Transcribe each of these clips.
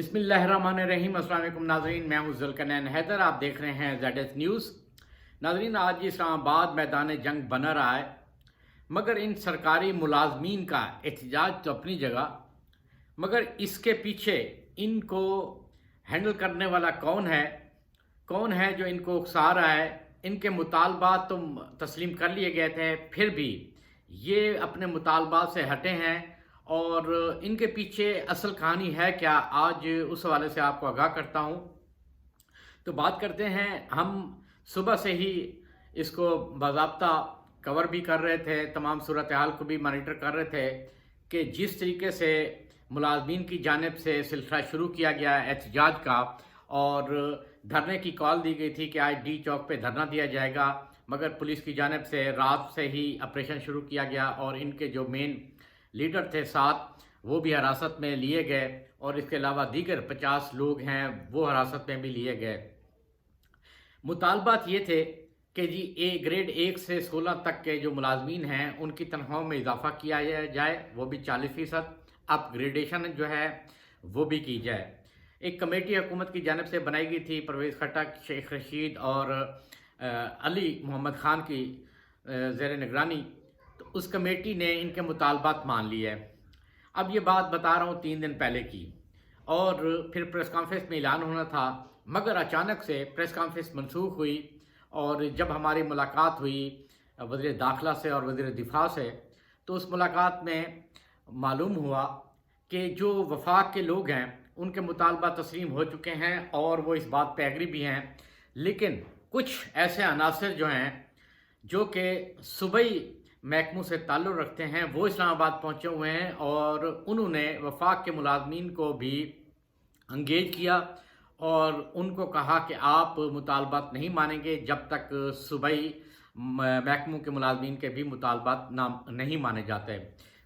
बिस्मिल्लाहिर्रहमानिर्रहीम। अस्सलाम वालेकुम नाज़रीन, मैं हूं ज़ुल्करनैन हैदर। आप देख रहे हैं ZS न्यूज़। नाज़रीन, आज इस्लामाबाद मैदान जंग बना रहा है, मगर इन सरकारी मुलाजमीन का एहतजाज तो अपनी जगह, मगर इसके पीछे इनको हैंडल करने वाला कौन है जो इनको उकसा रहा है। इनके मुतालबात तो तस्लीम कर लिए गए थे, फिर भी ये अपने मुतालबात से हटे हैं और इनके पीछे असल कहानी है क्या, आज उस हवाले से आपको आगाह करता हूँ। तो बात करते हैं, हम सुबह से ही इसको बाज़ाब्ता कवर भी कर रहे थे, तमाम सूरत हाल को भी मॉनिटर कर रहे थे कि जिस तरीके से मुलाजमीन की जानिब से सिलसिला शुरू किया गया एहतजाज का और धरने की कॉल दी गई थी कि आज डी चौक पे धरना दिया जाएगा, मगर पुलिस की जानिब से रात से ही ऑपरेशन शुरू किया गया और इनके जो मेन लीडर थे 7 वो भी हिरासत में लिए गए और इसके अलावा दीगर 50 लोग हैं वो हिरासत में भी लिए गए। मुतालबात ये थे कि जी ग्रेड 1 से 16 तक के जो मुलाजमीन हैं उनकी तनख्वाहों में इजाफा किया जाए, वो भी 40%। अपग्रेडेशन जो है वो भी की जाए। एक कमेटी हुकूमत की जानिब से बनाई गई थी, परवेज़ खट्टक, शेख रशीद और अली मोहम्मद ख़ान की ज़ेर निगरानी। तो उस कमेटी ने इनके मुतालबात मान लिए। अब ये बात बता रहा हूँ 3 दिन पहले की, और फिर प्रेस कॉन्फ्रेंस में ऐलान होना था, मगर अचानक से प्रेस कॉन्फ्रेंस मनसूख हुई और जब हमारी मुलाकात हुई वज़ीर दाखिला से और वज़ीर दिफा से, तो उस मुलाकात में मालूम हुआ कि जो वफाक के लोग हैं उनके मुतालबा तस्लीम हो चुके हैं और वो इस बात पे एग्री भी हैं, लेकिन कुछ ऐसे अनासर जो हैं जो कि सूबाई महकमों से ताल्लुक़ रखते हैं वो इस्लामाबाद पहुँचे हुए हैं और उन्होंने वफाक के मुलाजमीन को भी इंगेज किया और उनको कहा कि आप मुतालबात नहीं मानेंगे जब तक सूबाई महकमों के मुलाजमीन के भी मुतालबात नहीं माने जाते।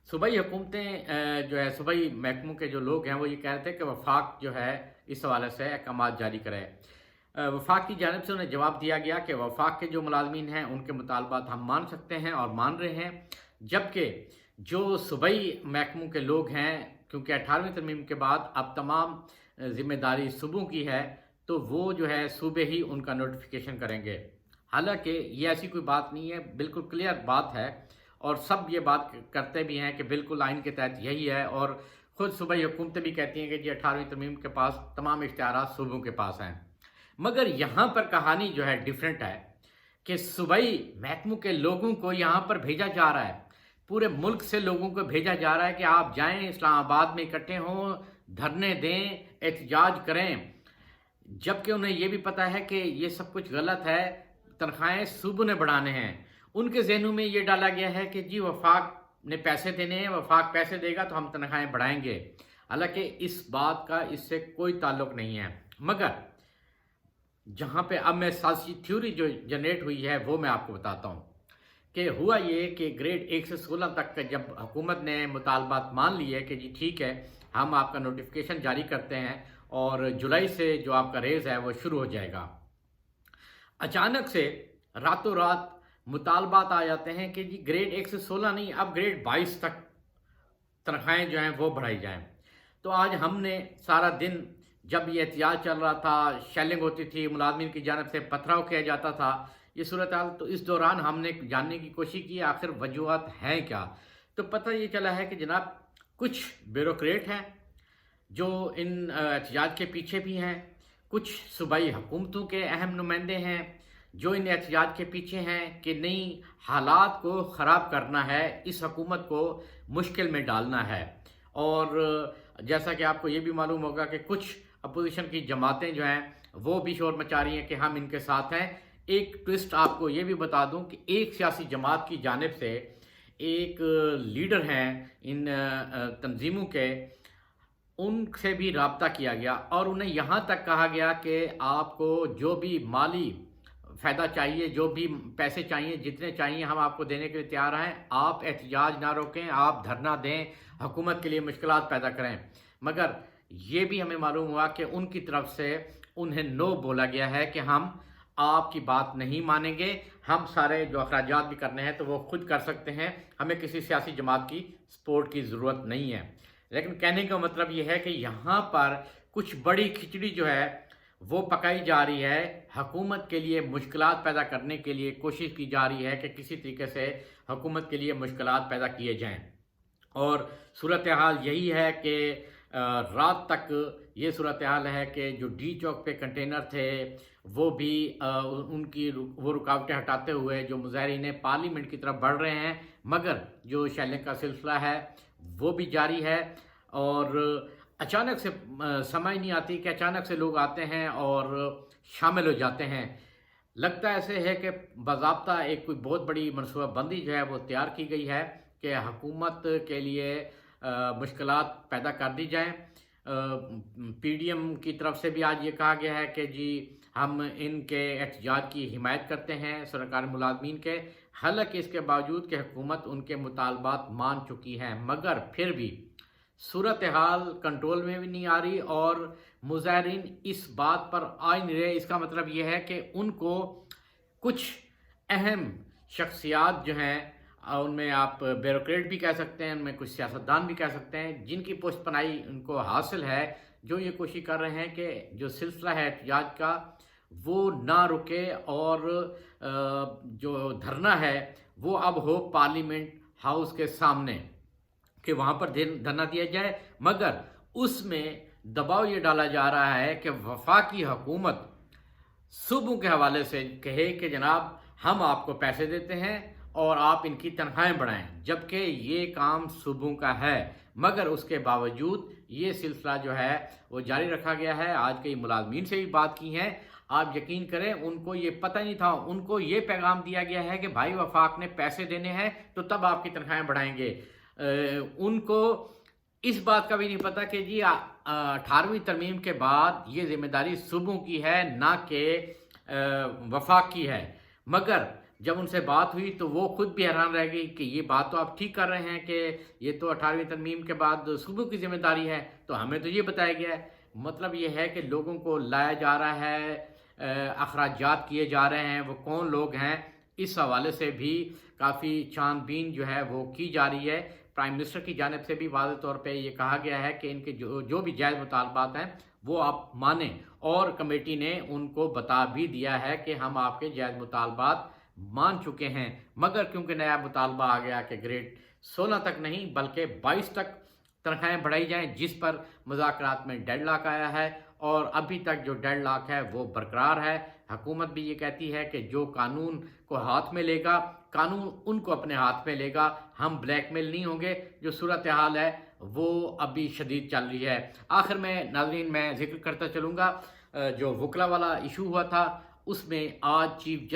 सूबाई हुकूमतें जो है, सूबाई महकमों के जो लोग हैं वो ये कह रहे थे कि वफाक जो है इस हवाले से अहकामात जारी करे। वफाक की जानिब से उन्हें जवाब दिया गया कि वफाक के जो मुलाजमीन हैं उनके मुतालबात हम मान सकते हैं और मान रहे हैं, जबकि जो सूबाई महकमों के लोग हैं, क्योंकि 18वीं तरमीम के बाद अब तमाम ज़िम्मेदारी सूबों की है, तो वो जो है सूबे ही उनका नोटिफिकेशन करेंगे। हालांकि ये ऐसी कोई बात नहीं है, बिल्कुल क्लियर बात है और सब ये बात करते भी हैं कि बिल्कुल आइन के तहत यही है, और ख़ुद सूबाई हुकूमतें भी कहती हैं कि जी 18वीं तरमीम के पास तमाम इख्तियारात सूबों के पास हैं। मगर यहाँ पर कहानी जो है डिफरेंट है कि सूबाई महकमों के लोगों को यहाँ पर भेजा जा रहा है, पूरे मुल्क से लोगों को भेजा जा रहा है कि आप जाएं, इस्लामाबाद में इकट्ठे हों, धरने दें, एहतजाज करें, जबकि उन्हें ये भी पता है कि ये सब कुछ गलत है, तनख्वाहें सूबों ने बढ़ाने हैं। उनके जहनों में ये डाला गया है कि जी वफाक ने पैसे देने हैं, वफाक पैसे देगा तो हम तनख्वाहें बढ़ाएंगे। हालांकि इस बात का इससे कोई ताल्लुक नहीं है। मगर जहाँ पे अब मैं सियासी थ्योरी जो जनरेट हुई है वो मैं आपको बताता हूँ कि हुआ ये कि ग्रेड 1 से 16 तक का जब हुकूमत ने मुतालबात मान लिए कि जी ठीक है हम आपका नोटिफिकेशन जारी करते हैं और जुलाई से जो आपका रेज़ है वो शुरू हो जाएगा, अचानक से रातों रात मुतालबात आ जाते हैं कि जी ग्रेड 1 से 16 नहीं, अब ग्रेड 22 तक तनख्वाहें जो हैं वो बढ़ाई जाएँ। तो आज हमने सारा दिन, जब ये एहतजाज चल रहा था, शेलिंग होती थी, मुलाजमीन की जानिब से पथराव किया जाता था, ये सूरत हाल, तो इस दौरान हमने जानने की कोशिश की आखिर वजूहत हैं क्या। तो पता ये चला है कि जनाब कुछ ब्यूरोक्रेट हैं जो इन एहतजाज के पीछे भी हैं, कुछ सूबाई हुकूमतों के अहम नुमाइंदे हैं जो इन एहतजाज के पीछे हैं कि नहीं, हालात को ख़राब करना है, इस हुकूमत को मुश्किल में डालना है। और जैसा कि आपको ये भी मालूम होगा कि कुछ अपोजिशन की जमातें जो हैं वो भी शोर मचा रही हैं कि हम इनके साथ हैं। एक ट्विस्ट आपको ये भी बता दूं कि एक सियासी जमात की जानिब से एक लीडर हैं इन तंजीमों के, उनसे भी रब्ता किया गया और उन्हें यहाँ तक कहा गया कि आपको जो भी माली फ़ायदा चाहिए, जो भी पैसे चाहिए, जितने चाहिए हम आपको देने के लिए तैयार हैं, आप एहतजाज ना रोकें, आप धरना दें, हुकूमत के लिए मुश्किलात पैदा करें। मगर ये भी हमें मालूम हुआ कि उनकी तरफ से उन्हें नो बोला गया है कि हम आपकी बात नहीं मानेंगे, हम सारे जो अखराजात भी करने हैं तो वो खुद कर सकते हैं, हमें किसी सियासी जमात की सपोर्ट की ज़रूरत नहीं है। लेकिन कहने का मतलब ये है कि यहाँ पर कुछ बड़ी खिचड़ी जो है वो पकाई जा रही है। हुकूमत के लिए मुश्किलात पैदा करने के लिए कोशिश की जा रही है कि किसी तरीके से हुकूमत के लिए मुश्किलात पैदा किए जाएं। और सूरत हाल यही है कि रात तक ये सूरत हाल है कि जो डी चौक पे कंटेनर थे वो भी उनकी वो रुकावटें हटाते हुए जो मुजाहिरीन पार्लियामेंट की तरफ बढ़ रहे हैं, मगर जो शैलिंग का सिलसिला है वो भी जारी है। और अचानक से समझ नहीं आती कि अचानक से लोग आते हैं और शामिल हो जाते हैं। लगता ऐसे है कि बाज़ाब्ता एक कोई बहुत बड़ी मनसूबाबंदी जो है वो तैयार की गई है कि हुकूमत के लिए मुश्किलात पैदा कर दी जाएं। पीडीएम की तरफ से भी आज ये कहा गया है कि जी हम इनके एहतजाज की हिमायत करते हैं सरकारी मुलाजमीन के। हालांकि इसके बावजूद कि हुकूमत उनके मुतालबात मान चुकी है, मगर फिर भी सूरत हाल कंट्रोल में भी नहीं आ रही और मुजाहिरीन इस बात पर आ नहीं रहे। इसका मतलब यह है कि उनको कुछ अहम शख्सियात जो हैं, उनमें आप ब्यूरोक्रेट भी कह सकते हैं, उनमें कुछ सियासतदान भी कह सकते हैं, जिनकी पोस्ट पनाही उनको हासिल है, जो ये कोशिश कर रहे हैं कि जो सिलसिला है एहतजाज का वो ना रुके और जो धरना है वो अब हो पार्लियामेंट हाउस के सामने कि वहाँ पर धरना दिया जाए। मगर उसमें दबाव ये डाला जा रहा है कि वफाकी हुकूमत सूबों के हवाले से कहे कि जनाब हम आपको पैसे देते हैं और आप इनकी तनख्वाहें बढ़ाएं, जबकि ये काम सूबों का है। मगर उसके बावजूद ये सिलसिला जो है वो जारी रखा गया है। आज कई मुलाजमीन से भी बात की है, आप यकीन करें उनको ये पता नहीं था। उनको ये पैगाम दिया गया है कि भाई वफाक ने पैसे देने हैं तो तब आपकी तनख्वाहें बढ़ाएंगे। उनको इस बात का भी नहीं पता कि जी 18वीं तरमीम के बाद ये जिम्मेदारी सूबों की है, ना कि वफाक की है। मगर जब उनसे बात हुई तो वो खुद भी हैरान रह गई कि ये बात तो आप ठीक कर रहे हैं कि ये तो 18वीं तरमीम के बाद सूबों की जिम्मेदारी है, तो हमें तो ये बताया गया है। मतलब ये है कि लोगों को लाया जा रहा है, अखराजात किए जा रहे हैं, वो कौन लोग हैं इस हवाले से भी काफ़ी छानबीन जो है वो की जा रही है। प्राइम मिनिस्टर की जानिब से भी वाज़ेह तौर पे ये कहा गया है कि इनके जो भी जायज़ मुतालबात हैं वो आप मानें, और कमेटी ने उनको बता भी दिया है कि हम आपके जायज़ मुतालबात मान चुके हैं। मगर क्योंकि नया मुतालबा आ गया कि ग्रेड 16 तक नहीं बल्कि 22 तक तनख्वाहें बढ़ाई जाएं, जिस पर मुज़ाकरात में डेडलॉक आया है और अभी तक जो डेडलॉक है वो बरकरार है। हुकूमत भी ये कहती है कि जो कानून को हाथ में लेगा, कानून उनको अपने हाथ में लेगा, हम ब्लैकमेल नहीं होंगे। जो सूरत हाल है वो अभी शदीद चल रही है। आखिर में नाज़रीन मैं जिक्र करता चलूँगा, जो वकला वाला इशू हुआ था उसमें आज chief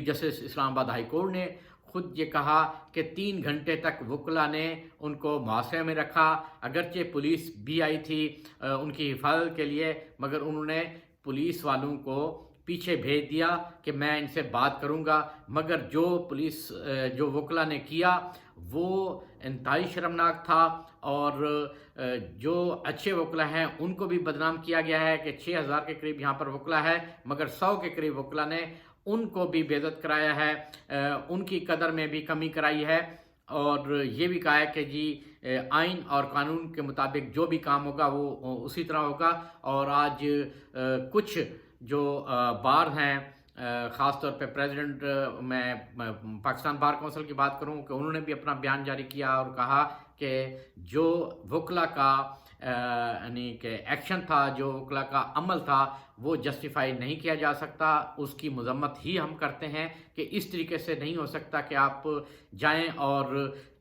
justice Islamabad high court ने खुद ये कहा कि 3 घंटे तक वकला ने उनको मुआसरे में रखा। अगरचे पुलिस भी आई थी उनकी हिफाजत के लिए, मगर उन्होंने पुलिस वालों को पीछे भेज दिया कि मैं इनसे बात करूंगा। मगर जो वकला ने किया वो इंतहाई शर्मनाक था और जो अच्छे वकला हैं उनको भी बदनाम किया गया है कि 6000 के करीब यहाँ पर वकला है, मगर 100 के करीब वकला ने उनको भी बेइज्जत कराया है, उनकी कदर में भी कमी कराई है और ये भी कहा है कि जी आइन और कानून के मुताबिक जो भी काम होगा वो उसी तरह होगा। और आज कुछ जो बार हैं, ख़ास तौर पे प्रेसिडेंट, मैं पाकिस्तान बार काउंसिल की बात करूं कि उन्होंने भी अपना बयान जारी किया और कहा कि जो वकला का यानी कि एक्शन था, जो वकला का अमल था वो जस्टिफाई नहीं किया जा सकता। उसकी मजम्मत ही हम करते हैं कि इस तरीके से नहीं हो सकता कि आप जाएं और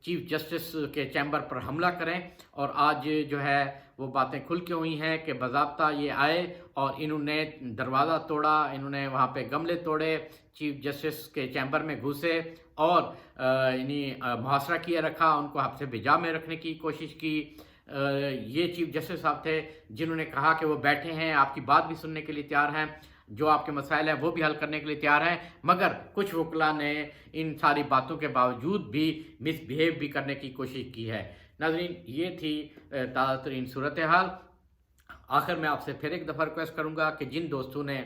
चीफ जस्टिस के चैम्बर पर हमला करें। और आज जो है वो बातें खुल के हुई हैं कि बाज़ाब्ता ये आए और इन्होंने दरवाज़ा तोड़ा, इन्होंने वहाँ पे गमले तोड़े, चीफ जस्टिस के चैम्बर में घुसे और मुहासरा किया रखा, उनको हफ्ते बिजा में रखने की कोशिश की। ये चीफ जस्टिस साहब थे जिन्होंने कहा कि वो बैठे हैं, आपकी बात भी सुनने के लिए तैयार हैं, जो आपके मसाइल हैं वो भी हल करने के लिए तैयार हैं। मगर कुछ वकला ने इन सारी बातों के बावजूद भी मिसबिहेव भी करने की कोशिश की है। नाज़रीन ये थी ताज़ा तरीन सूरत हाल। आखिर में आपसे फिर एक दफ़ा रिक्वेस्ट करूँगा कि जिन दोस्तों ने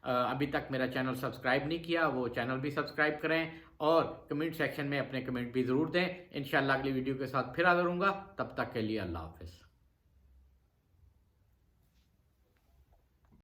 अभी तक मेरा चैनल सब्सक्राइब नहीं किया वो चैनल भी सब्सक्राइब करें और कमेंट सेक्शन में अपने कमेंट भी ज़रूर दें। इंशाअल्लाह अगली वीडियो के साथ फिर हाज़िर होऊंगा, तब तक के लिए अल्लाह हाफ़िज़।